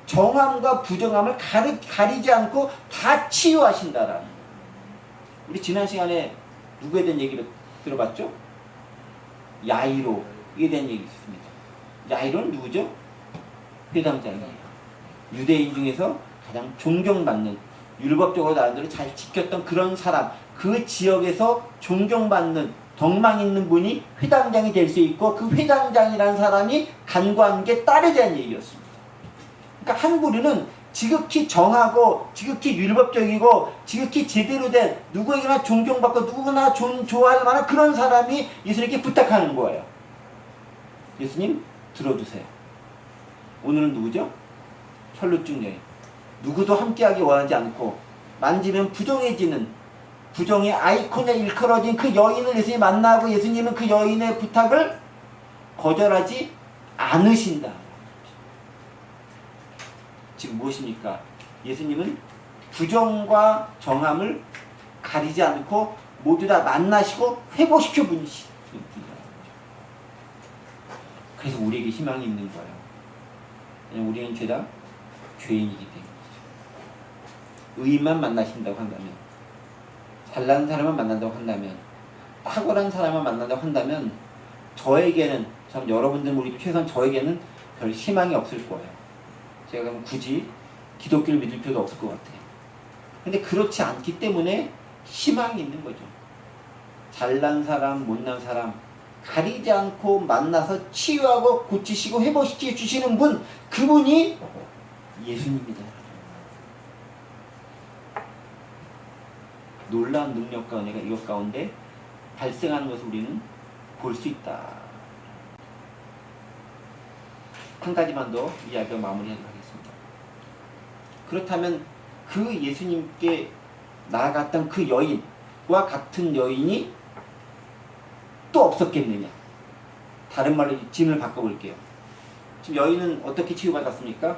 정함과 부정함을 가리지 않고 다 치유하신다라는 거예요. 우리 지난 시간에 누구에 대한 얘기를 들어봤죠? 야이로에 대한 얘기 있었습니다. 야이로는 누구죠? 회당장이에요. 유대인 중에서 가장 존경받는, 율법적으로 나름대로 잘 지켰던 그런 사람, 그 지역에서 존경받는 덕망 있는 분이 회당장이 될 수 있고, 그 회당장이라는 사람이 간구한 게 딸에 대한 얘기였습니다. 그러니까 한 부류는 지극히 정하고 지극히 율법적이고 지극히 제대로 된, 누구에게나 존경받고 누구나 좋아할 만한 그런 사람이 예수님께 부탁하는 거예요. 예수님 들어주세요. 오늘은 누구죠? 혈루증 여인. 누구도 함께하기 원하지 않고 만지면 부정해지는, 부정의 아이콘에 일컬어진 그 여인을 예수님이 만나고, 예수님은 그 여인의 부탁을 거절하지 않으신다. 지금 무엇입니까? 예수님은 부정과 정함을 가리지 않고 모두 다 만나시고 회복시켜 분이시다. 그래서 우리에게 희망이 있는 거예요. 왜냐면 우리는 죄다 죄인이기 때문이죠. 의인만 만나신다고 한다면, 잘난 사람만 만난다고 한다면, 탁월한 사람만 만난다고 한다면, 저에게는, 참 여러분들, 우리도 최소한 저에게는 별 희망이 없을 거예요. 제가 그럼 굳이 기독교를 믿을 필요도 없을 것 같아요. 근데 그렇지 않기 때문에 희망이 있는 거죠. 잘난 사람, 못난 사람 가리지 않고 만나서 치유하고 고치시고 회복시켜 주시는 분, 그분이 예수님입니다. 놀라운 능력과 은혜가 이것 가운데 발생하는 것을 우리는 볼 수 있다. 한 가지만 더 이야기를 마무리하도록 하겠습니다. 그렇다면 그 예수님께 나아갔던 그 여인과 같은 여인이 또 없었겠느냐? 다른 말로 질문을 바꿔볼게요. 지금 여인은 어떻게 치유받았습니까?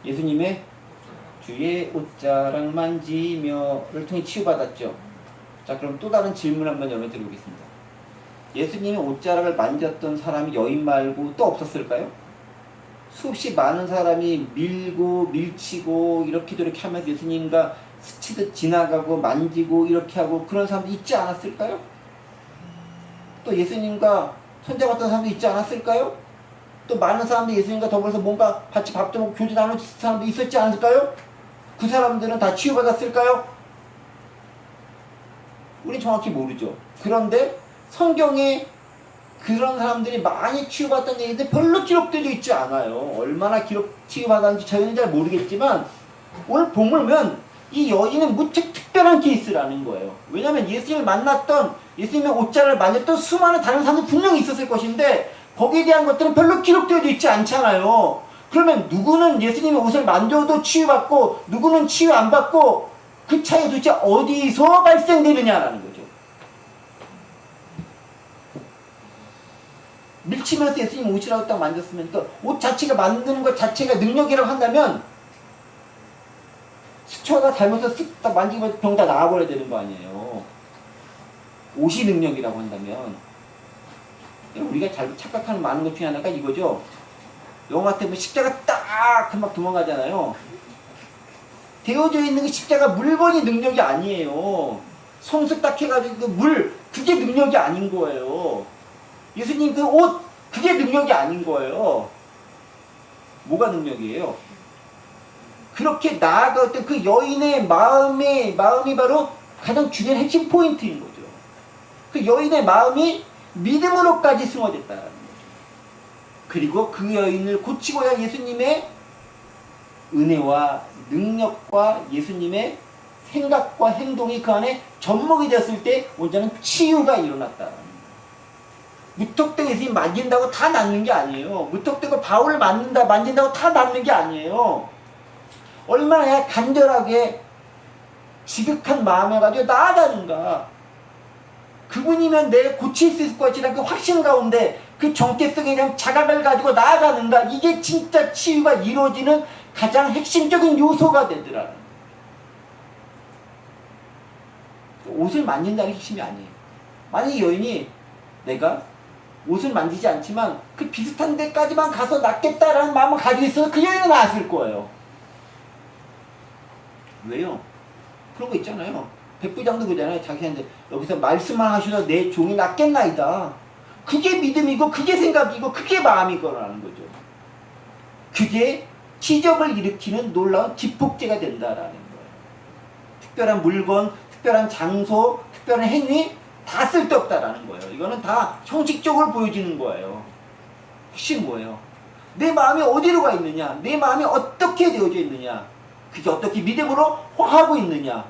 예수님의 주의 옷자락 만지며를 통해 치유받았죠. 자, 그럼 또 다른 질문 한번 여러분 드려보겠습니다. 예수님의 옷자락을 만졌던 사람이 여인 말고 또 없었을까요? 수없이 많은 사람이 밀고 밀치고 이렇게 저렇게 하면서 예수님과 스치듯 지나가고 만지고 이렇게 하고 그런 사람도 있지 않았을까요? 또 예수님과 손잡았던 사람도 있지 않았을까요? 또 많은 사람들이 예수님과 더불어서 뭔가 같이 밥도 먹고 교제 나누는 사람도 있었지 않을까요? 그 사람들은 다 치유받았을까요? 우린 정확히 모르죠. 그런데 성경에 그런 사람들이 많이 치유받았다는 얘기인데 별로 기록되어 있지 않아요. 얼마나 치유받았는지 저희는 잘 모르겠지만, 오늘 보면 이 여인은 무척 특별한 케이스라는 거예요. 왜냐하면 예수님을 만났던, 예수님의 옷자락을 만졌던 수많은 다른 사람도 분명히 있었을 것인데 거기에 대한 것들은 별로 기록되어 있지 않잖아요. 그러면 누구는 예수님의 옷을 만져도 치유받고 누구는 치유 안 받고, 그 차이가 도대체 어디서 발생되느냐라는 거죠. 밀치면서 예수님 옷이라고 딱 만졌으면, 그 옷 자체가 만드는 것 자체가 능력이라고 한다면 스쳐가 잘못해서 쓱 딱 만지면 병 다 나와버려야 되는 거 아니에요. 옷이 능력이라고 한다면. 우리가 잘 착각하는 많은 것 중에 하나가 이거죠. 영화 때 보면 십자가 딱 막 도망가잖아요. 되어져 있는 그 십자가 물건이 능력이 아니에요. 성수 딱 해가지고 그 물, 그게 능력이 아닌 거예요. 예수님 그 옷, 그게 능력이 아닌 거예요. 뭐가 능력이에요? 그렇게 나아갔던 그 여인의 마음이 바로 가장 중요한 핵심 포인트인 거죠. 그 여인의 마음이 믿음으로까지 승화됐다는 거죠. 그리고 그 여인을 고치고야 예수님의 은혜와 능력과 예수님의 생각과 행동이 그 안에 접목이 되었을 때 온전한 치유가 일어났다는 거예요. 무턱대고 예수님 만진다고 다 낫는 게 아니에요. 무턱대고 바울을 만진다고 다 낫는 게 아니에요. 얼마나 간절하게 지극한 마음을 가지고 나아가는가. 그분이면 내 고칠 수 있을 것이라는 그 확신 가운데 그 정체 속에 대한 자각을 가지고 나아가는가. 이게 진짜 치유가 이루어지는 가장 핵심적인 요소가 되더라. 옷을 만진다는 게 핵심이 아니에요. 만약에 여인이 내가 옷을 만지지 않지만 그 비슷한 데까지만 가서 낫겠다라는 마음을 가지고 있어서 그 여인은 나았을 거예요. 왜요? 그런 거 있잖아요. 백부장도 그러잖아요. 자기한테 여기서 말씀만 하셔도 내 종이 낫겠나이다. 그게 믿음이고 그게 생각이고 그게 마음이거라는 거죠. 그게 기적을 일으키는 놀라운 기폭제가 된다라는 거예요. 특별한 물건, 특별한 장소, 특별한 행위 다 쓸데없다라는 거예요. 이거는 다 형식적으로 보여지는 거예요. 핵심 뭐예요? 내 마음이 어디로 가 있느냐? 내 마음이 어떻게 되어져 있느냐? 그게 어떻게 믿음으로 하고 있느냐?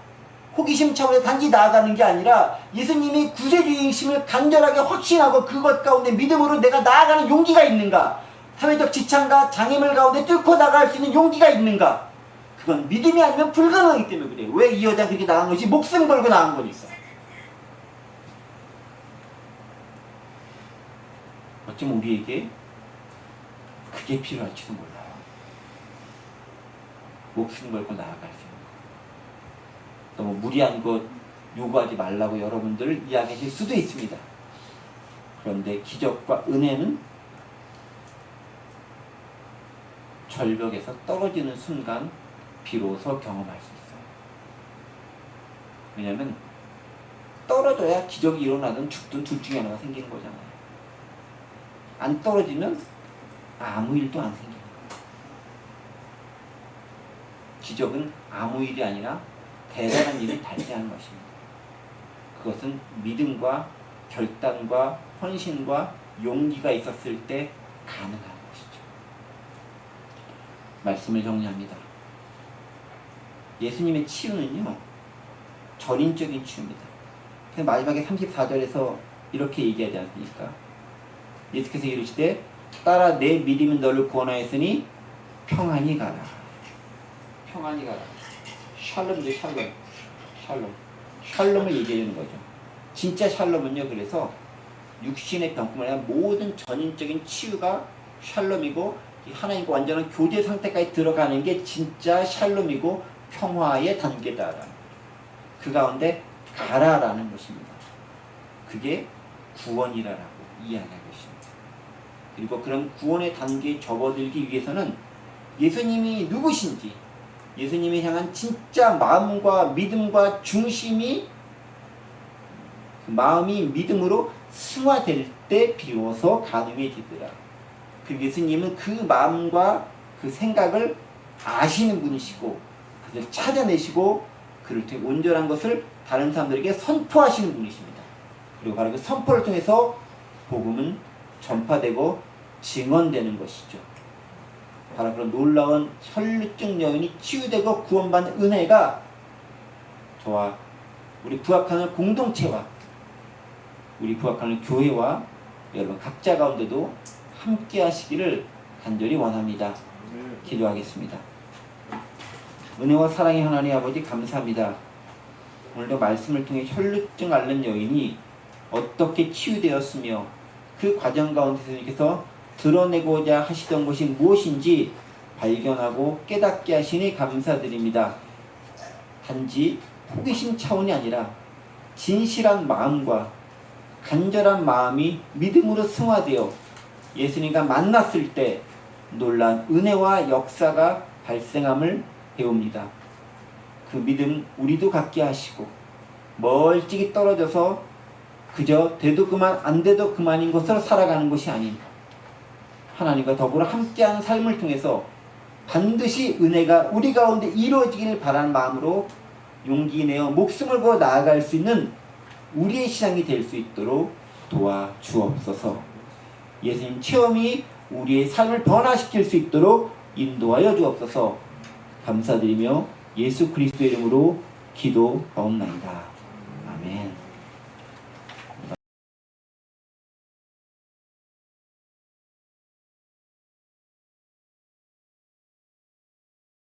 호기심 차원에 단지 나아가는 게 아니라 예수님이 구세주의심을 간절하게 확신하고 그것 가운데 믿음으로 내가 나아가는 용기가 있는가? 사회적 지창과 장애물 가운데 뚫고 나갈 수 있는 용기가 있는가? 그건 믿음이 아니면 불가능하기 때문에 그래요. 왜 이 여자 그렇게 나간 것이 목숨 걸고 나간 거니까. 어쩌면 우리에게 그게 필요할지도 몰라요. 목숨 걸고 나아갈 수 있는 것. 너무 무리한 것 요구하지 말라고 여러분들 이야기하실 수도 있습니다. 그런데 기적과 은혜는 절벽에서 떨어지는 순간 비로소 경험할 수 있어요. 왜냐하면 떨어져야 기적이 일어나든 죽든 둘 중에 하나가 생기는 거잖아요. 안 떨어지면 아무 일도 안 생기는 거예요. 기적은 아무 일이 아니라 대단한 일을 발생하는 것입니다. 그것은 믿음과 결단과 헌신과 용기가 있었을 때 가능한 것이죠. 말씀을 정리합니다. 예수님의 치유는요, 전인적인 치유입니다. 그래서 마지막에 34절에서 이렇게 얘기하지 않습니까? 예수께서 이르시되 따라 내 믿음이 너를 구원하였으니 평안히 가라. 평안히 가라. 샬롬이죠, 샬롬. 샬롬. 샬롬을 얘기하는 거죠. 진짜 샬롬은요, 그래서 육신의 병뿐만 아니라 모든 전인적인 치유가 샬롬이고 하나님과 완전한 교제 상태까지 들어가는 게 진짜 샬롬이고 평화의 단계다라는 거죠. 그 가운데 가라라는 것입니다. 그게 구원이라고 이야기하고 있습니다. 그리고 그런 구원의 단계에 접어들기 위해서는 예수님이 누구신지, 예수님이 향한 진짜 마음과 믿음과 중심이, 그 마음이 믿음으로 승화될 때 비로소 가능해지더라. 그 예수님은 그 마음과 그 생각을 아시는 분이시고 그를 찾아내시고 그를 통해 온전한 것을 다른 사람들에게 선포하시는 분이십니다. 그리고 바로 그 선포를 통해서 복음은 전파되고 증언되는 것이죠. 바로 그런 놀라운 혈루증 여인이 치유되고 구원받는 은혜가 저와 우리 부학하는 공동체와 우리 부학하는 교회와 여러분 각자 가운데도 함께 하시기를 간절히 원합니다. 기도하겠습니다. 은혜와 사랑의 하나님 아버지 감사합니다. 오늘도 말씀을 통해 혈루증 앓는 여인이 어떻게 치유되었으며 그 과정 가운데서 주님께서 드러내고자 하시던 것이 무엇인지 발견하고 깨닫게 하시니 감사드립니다. 단지 호기심 차원이 아니라 진실한 마음과 간절한 마음이 믿음으로 승화되어 예수님과 만났을 때 놀란 은혜와 역사가 발생함을 배웁니다. 그 믿음 우리도 갖게 하시고 멀찍이 떨어져서 그저 돼도 그만 안 돼도 그만인 것으로 살아가는 것이 아닌 하나님과 더불어 함께하는 삶을 통해서 반드시 은혜가 우리 가운데 이루어지기를 바라는 마음으로 용기 내어 목숨을 걸고 나아갈 수 있는 우리의 신앙이 될 수 있도록 도와주옵소서. 예수님 체험이 우리의 삶을 변화시킬 수 있도록 인도하여 주옵소서. 감사드리며 예수 그리스도의 이름으로 기도하옵나이다.